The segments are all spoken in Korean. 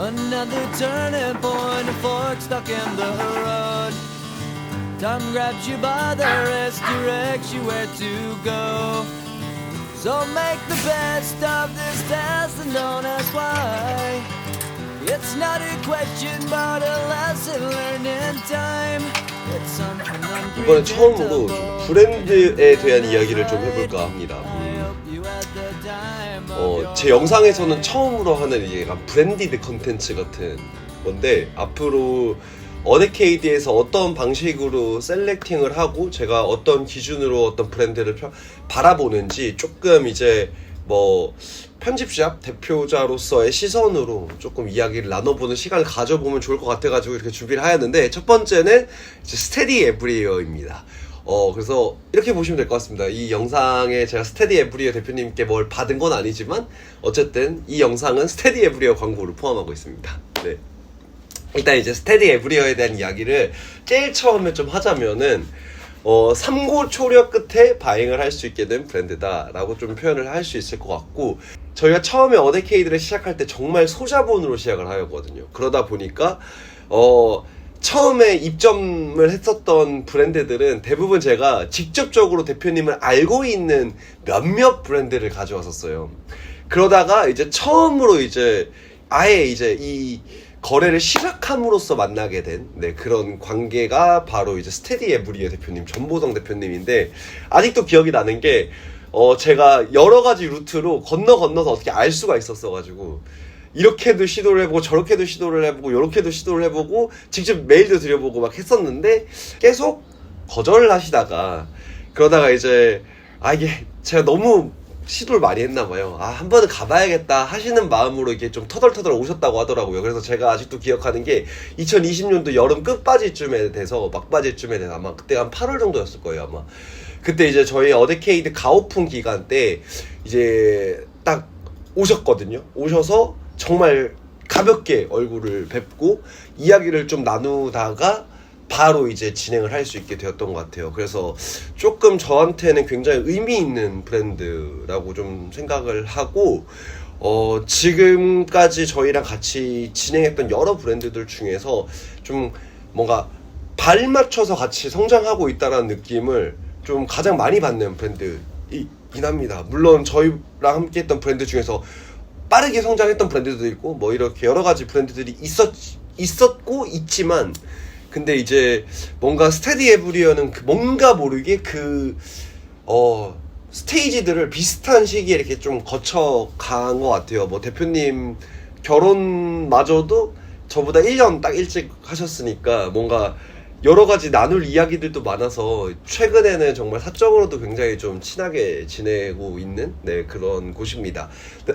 Another turning point, a fork stuck in the road. Time grabs you by the wrist, directs you where to go. So make the best of this test and don't ask why. It's not a question but a lesson learned in time. It's something 이번에 처음으로 좀 브랜드에 대한 이야기를 좀 해볼까 합니다. 제 영상에서는 처음으로 하는 이게 약간 브랜디드 컨텐츠 같은 건데, 앞으로 어데케이드에서 어떤 방식으로 셀렉팅을 하고 제가 어떤 기준으로 어떤 브랜드를 바라보는지 조금 이제 뭐 편집샵 대표자로서의 시선으로 조금 이야기를 나눠보는 시간을 가져보면 좋을 것 같아가지고 이렇게 준비를 하였는데, 첫 번째는 이제 스테디 에브리어입니다. 그래서 이렇게 보시면 될 것 같습니다. 이 영상에 제가 스테디 에브리어 대표님께 뭘 받은 건 아니지만 어쨌든 이 영상은 스테디 에브리어 광고를 포함하고 있습니다. 네. 일단 이제 스테디 에브리어에 대한 이야기를 제일 처음에 좀 하자면은 삼고초려 끝에 바잉을 할 수 있게 된 브랜드다라고 좀 표현을 할 수 있을 것 같고, 저희가 처음에 어데케이드를 시작할 때 정말 소자본으로 시작을 하였거든요. 그러다 보니까 처음에 입점을 했었던 브랜드들은 대부분 제가 직접적으로 대표님을 알고 있는 몇몇 브랜드를 가져왔었어요. 그러다가 이제 처음으로 이제 아예 이제 이 거래를 시작함으로써 만나게 된 그런 관계가 바로 이제 스테디 에브리어 대표님, 전보성 대표님인데, 아직도 기억이 나는 게 제가 여러 가지 루트로 건너서 어떻게 알 수가 있었어가지고, 이렇게도 시도를 해보고 저렇게도 시도를 해보고 요렇게도 시도를 해보고 직접 메일도 드려보고 막 했었는데 계속 거절을 하시다가, 그러다가 이제 이게 제가 너무 시도를 많이 했나봐요. 한 번은 가봐야겠다 하시는 마음으로 이게 좀 터덜터덜 오셨다고 하더라고요. 그래서 제가 아직도 기억하는 게 2020년도 여름 끝바지쯤에 돼서, 막바지쯤에 돼서 아마 그때 한 8월 정도였을 거예요 아마. 그때 이제 저희 어데케이드 가오픈 기간 때 이제 딱 오셨거든요. 오셔서 정말 가볍게 얼굴을 뵙고 이야기를 좀 나누다가 바로 이제 진행을 할 수 있게 되었던 것 같아요. 그래서 조금 저한테는 굉장히 의미 있는 브랜드라고 좀 생각을 하고, 지금까지 저희랑 같이 진행했던 여러 브랜드들 중에서 좀 뭔가 발 맞춰서 같이 성장하고 있다는 느낌을 좀 가장 많이 받는 브랜드이긴 합니다. 물론 저희랑 함께 했던 브랜드 중에서 빠르게 성장했던 브랜드도 있고 뭐 이렇게 여러 가지 브랜드들이 있었고 있지만, 근데 이제 뭔가 스테디 에브리어는 뭔가 모르게 스테이지들을 비슷한 시기에 이렇게 좀 거쳐간 것 같아요. 뭐 대표님 결혼마저도 저보다 1년 딱 일찍 하셨으니까 뭔가 여러 가지 나눌 이야기들도 많아서 최근에는 정말 사적으로도 굉장히 좀 친하게 지내고 있는 그런 곳입니다.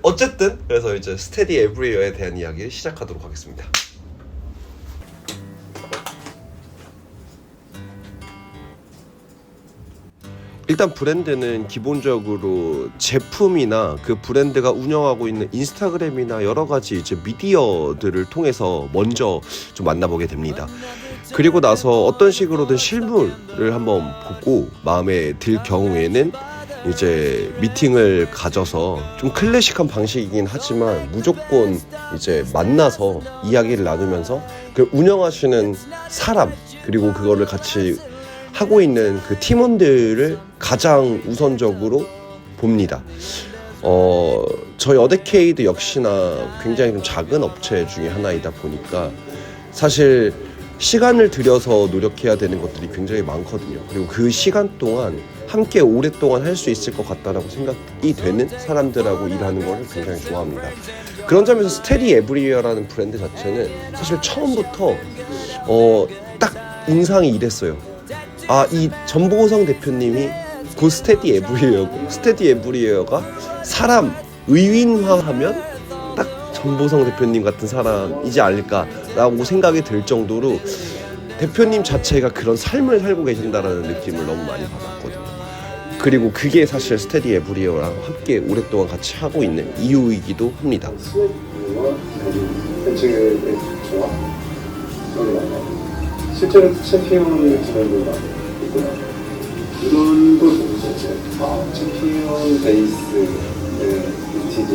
어쨌든 그래서 이제 스테디 에브리어에 대한 이야기를 시작하도록 하겠습니다. 일단 브랜드는 기본적으로 제품이나 그 브랜드가 운영하고 있는 인스타그램이나 여러 가지 이제 미디어들을 통해서 먼저 좀 만나보게 됩니다. 그리고 나서 어떤 식으로든 실물을 한번 보고 마음에 들 경우에는 이제 미팅을 가져서 좀 클래식한 방식이긴 하지만 무조건 이제 만나서 이야기를 나누면서 그 운영하시는 사람, 그리고 그거를 같이 하고 있는 그 팀원들을 가장 우선적으로 봅니다. 저희 어데케이드 역시나 굉장히 좀 작은 업체 중에 하나이다 보니까 사실 시간을 들여서 노력해야 되는 것들이 굉장히 많거든요. 그리고 그 시간 동안 함께 오랫동안 할 수 있을 것 같다라고 생각이 되는 사람들하고 일하는 걸 굉장히 좋아합니다. 그런 점에서 스테디 에브리어라는 브랜드 자체는 사실 처음부터 딱 인상이 이랬어요. 이 전보성 대표님이 그 스테디 에브리어고, 스테디 에브리어가 사람 의인화하면 딱 전보성 대표님 같은 사람이지 않을까라고 생각이 들 정도로 대표님 자체가 그런 삶을 살고 계신다라는 느낌을 너무 많이 받았거든요. 그리고 그게 사실 스테디 에브리어랑 함께 오랫동안 같이 하고 있는 이유이기도 합니다. 실제로 챔피언을 지내는 거 있고요. 이런 걸 보면서 챔피언 베이스의 빈티지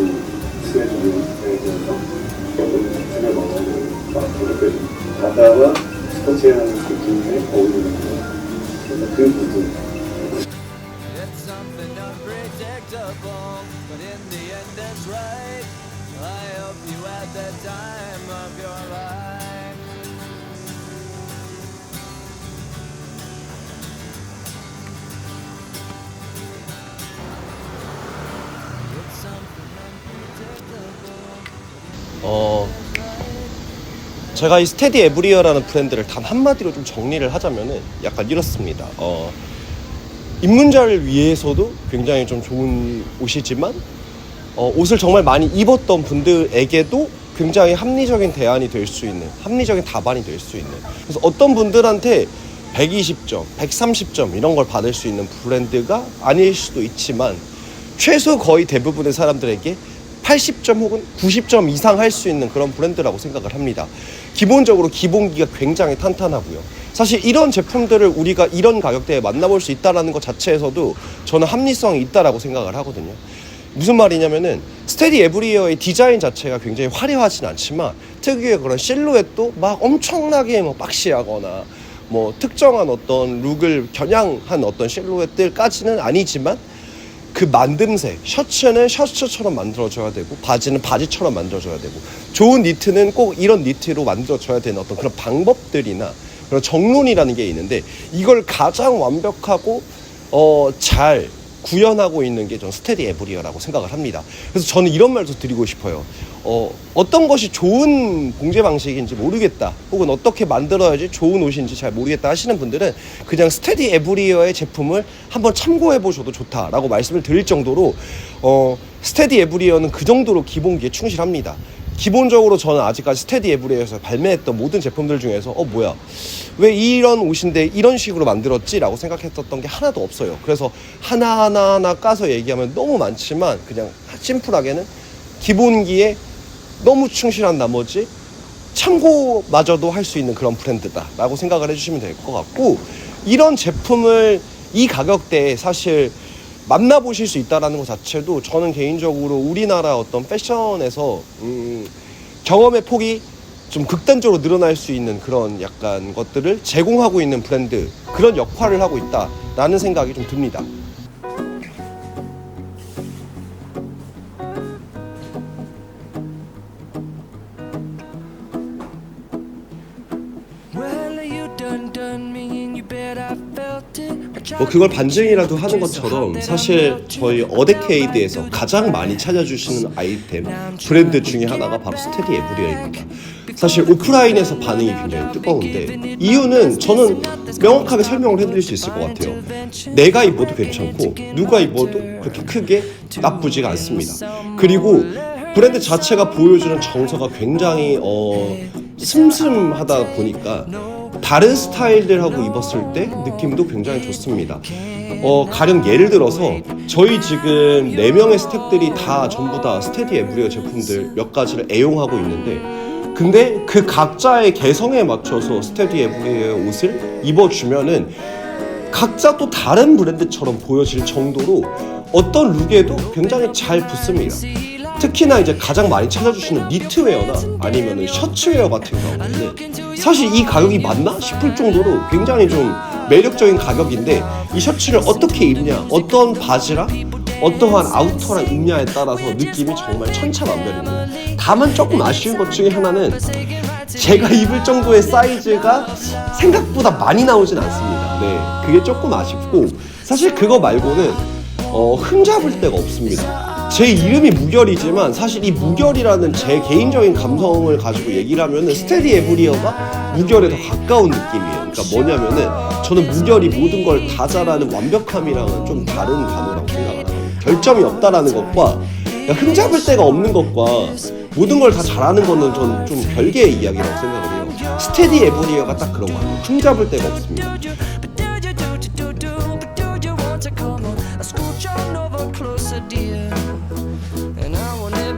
스웨드에 대해서 생각을 제한 느낌에 어울리는 거예요. 그래서 그 부분. It's something unpredictable, but in the end it's right. I hope you had the time of your life. It's something unpredictable. 제가 이 스테디 에브리어라는 브랜드를 단 한마디로 좀 정리를 하자면은 약간 이렇습니다. 입문자를 위해서도 굉장히 좀 좋은 옷이지만 옷을 정말 많이 입었던 분들에게도 굉장히 합리적인 대안이 될 수 있는, 합리적인 답안이 될 수 있는, 그래서 어떤 분들한테 120점, 130점 이런 걸 받을 수 있는 브랜드가 아닐 수도 있지만 최소 거의 대부분의 사람들에게 80점 혹은 90점 이상 할 수 있는 그런 브랜드라고 생각을 합니다. 기본적으로 기본기가 굉장히 탄탄하고요. 사실 이런 제품들을 우리가 이런 가격대에 만나볼 수 있다는 것 자체에서도 저는 합리성이 있다라고 생각을 하거든요. 무슨 말이냐면은 스테디 에브리어의 디자인 자체가 굉장히 화려하진 않지만 특유의 그런 실루엣도 막 엄청나게 뭐 박시하거나 뭐 특정한 어떤 룩을 겨냥한 어떤 실루엣들까지는 아니지만 그 만듦새, 셔츠는 셔츠처럼 만들어줘야 되고 바지는 바지처럼 만들어줘야 되고 좋은 니트는 꼭 이런 니트로 만들어줘야 되는 어떤 그런 방법들이나 그런 정론이라는 게 있는데 이걸 가장 완벽하고 잘 구현하고 있는 게 전 스테디 에브리어라고 생각을 합니다. 그래서 저는 이런 말도 드리고 싶어요. 어떤 것이 좋은 봉제 방식인지 모르겠다 혹은 어떻게 만들어야지 좋은 옷인지 잘 모르겠다 하시는 분들은 그냥 스테디 에브리어의 제품을 한번 참고해 보셔도 좋다라고 말씀을 드릴 정도로 스테디 에브리어는 그 정도로 기본기에 충실합니다. 기본적으로 저는 아직까지 스테디 에브리어에서 발매했던 모든 제품들 중에서 뭐야 왜 이런 옷인데 이런 식으로 만들었지? 라고 생각했었던 게 하나도 없어요. 그래서 하나하나 까서 얘기하면 너무 많지만 그냥 심플하게는 기본기에 너무 충실한 나머지 참고마저도 할 수 있는 그런 브랜드다 라고 생각을 해주시면 될 것 같고 이런 제품을 이 가격대에 사실 만나보실 수 있다는 것 자체도 저는 개인적으로 우리나라 어떤 패션에서 경험의 폭이 좀 극단적으로 늘어날 수 있는 그런 약간 것들을 제공하고 있는 브랜드 그런 역할을 하고 있다라는 생각이 좀 듭니다. Well, you done me and you bet I felt it. 뭐 그걸 반증이라도 하는 것처럼 사실 저희 어데케이드에서 가장 많이 찾아주시는 아이템 브랜드 중에 하나가 바로 스테디 에브리어입니다. 사실 오프라인에서 반응이 굉장히 뜨거운데 이유는 저는 명확하게 설명을 해드릴 수 있을 것 같아요. 내가 입어도 괜찮고 누가 입어도 그렇게 크게 나쁘지가 않습니다. 그리고 브랜드 자체가 보여주는 정서가 굉장히 슴슴하다 보니까 다른 스타일들하고 입었을 때 느낌도 굉장히 좋습니다. 가령 예를 들어서 저희 지금 4명의 스태프들이 다 전부 다 스테디 에브리어 제품들 몇 가지를 애용하고 있는데 근데 그 각자의 개성에 맞춰서 스테디 에브리어 옷을 입어주면은 각자 또 다른 브랜드처럼 보여질 정도로 어떤 룩에도 굉장히 잘 붙습니다. 특히나 이제 가장 많이 찾아주시는 니트웨어나 아니면 셔츠웨어 같은 경우는 사실 이 가격이 맞나 싶을 정도로 굉장히 좀 매력적인 가격인데 이 셔츠를 어떻게 입냐, 어떤 바지랑 어떠한 아우터랑 입냐에 따라서 느낌이 정말 천차만별입니다. 다만 조금 아쉬운 것 중에 하나는 제가 입을 정도의 사이즈가 생각보다 많이 나오진 않습니다. 네, 그게 조금 아쉽고 사실 그거 말고는 흠잡을 데가 없습니다. 제 이름이 무결이지만 사실 이 무결이라는 제 개인적인 감성을 가지고 얘기를 하면은 스테디 에브리어가 무결에 더 가까운 느낌이에요. 그러니까 뭐냐면은 저는 무결이 모든 걸 다 잘하는 완벽함이랑은 좀 다른 단어라고 생각을 해요. 결점이 없다라는 것과 흠잡을 데가 없는 것과 모든 걸 다 잘하는 거는 저는 좀 별개의 이야기라고 생각을 해요. 스테디 에브리어가 딱 그런 거 같아요. 흠잡을 데가 없습니다.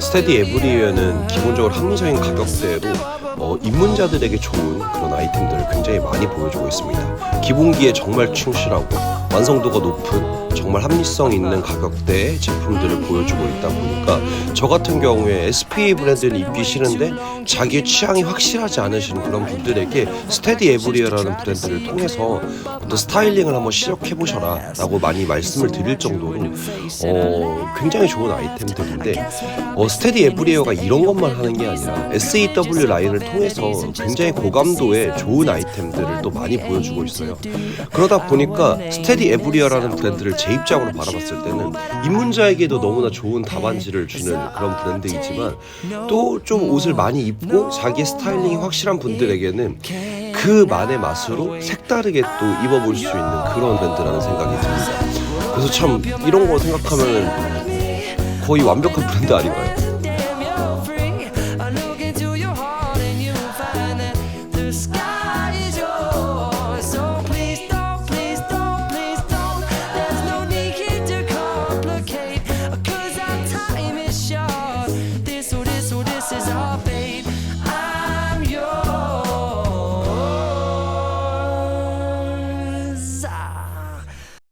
스테디 에브리어는 기본적으로 합리적인 가격대로 입문자들에게 좋은 그런 아이템들을 굉장히 많이 보여주고 있습니다. 기본기에 정말 충실하고 완성도가 높은 정말 합리성 있는 가격대의 제품들을 보여주고 있다 보니까 저 같은 경우에 SPA 브랜드는 입기 싫은데 자기의 취향이 확실하지 않으시는 그런 분들에게 스테디 에브리어라는 브랜드를 통해서 어떤 스타일링을 한번 시작해보셔라 라고 많이 말씀을 드릴 정도로 굉장히 좋은 아이템들인데 스테디 에브리어가 이런 것만 하는 게 아니라 SEW 라인을 통해서 굉장히 고감도의 좋은 아이템들을 또 많이 보여주고 있어요. 그러다 보니까 스테디 에브리어라는 브랜드를 제 입장으로 바라봤을 때는 입문자에게도 너무나 좋은 답안지를 주는 그런 브랜드이지만 또 좀 옷을 많이 입고 자기의 스타일링이 확실한 분들에게는 그만의 맛으로 색다르게 또 입어볼 수 있는 그런 브랜드라는 생각이 듭니다. 그래서 참 이런 거 생각하면 거의 완벽한 브랜드 아닌가요?